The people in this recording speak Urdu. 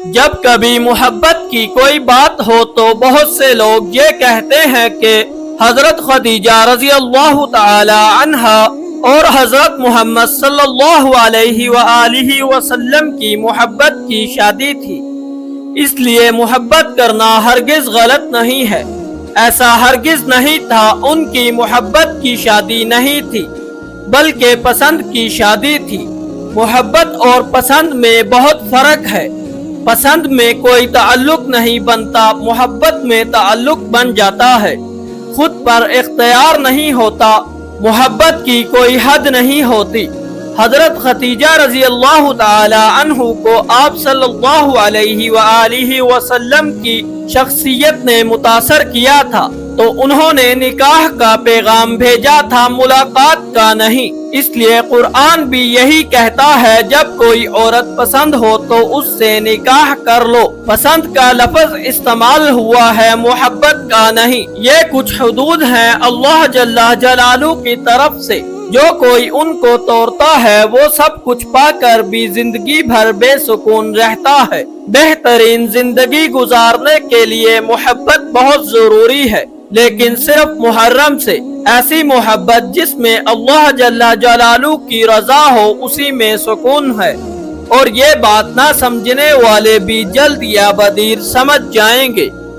جب کبھی محبت کی کوئی بات ہو تو بہت سے لوگ یہ کہتے ہیں کہ حضرت خدیجہ رضی اللہ تعالی عنہا اور حضرت محمد صلی اللہ علیہ وآلہ وسلم کی محبت کی شادی تھی، اس لیے محبت کرنا ہرگز غلط نہیں ہے۔ ایسا ہرگز نہیں تھا، ان کی محبت کی شادی نہیں تھی بلکہ پسند کی شادی تھی۔ محبت اور پسند میں بہت فرق ہے۔ پسند میں کوئی تعلق نہیں بنتا، محبت میں تعلق بن جاتا ہے۔ خود پر اختیار نہیں ہوتا، محبت کی کوئی حد نہیں ہوتی۔ حضرت خدیجہ رضی اللہ تعالی عنہ کو آپ صلی اللہ علیہ وآلہ وسلم کی شخصیت نے متاثر کیا تھا، تو انہوں نے نکاح کا پیغام بھیجا تھا، ملاقات کا نہیں۔ اس لیے قرآن بھی یہی کہتا ہے، جب کوئی عورت پسند ہو تو اس سے نکاح کر لو۔ پسند کا لفظ استعمال ہوا ہے، محبت کا نہیں۔ یہ کچھ حدود ہیں اللہ جل جلالہ کی طرف سے، جو کوئی ان کو توڑتا ہے وہ سب کچھ پا کر بھی زندگی بھر بے سکون رہتا ہے۔ بہترین زندگی گزارنے کے لیے محبت بہت ضروری ہے، لیکن صرف محرم سے۔ ایسی محبت جس میں اللہ جل جلالہ کی رضا ہو، اسی میں سکون ہے، اور یہ بات نہ سمجھنے والے بھی جلد یا بدیر سمجھ جائیں گے۔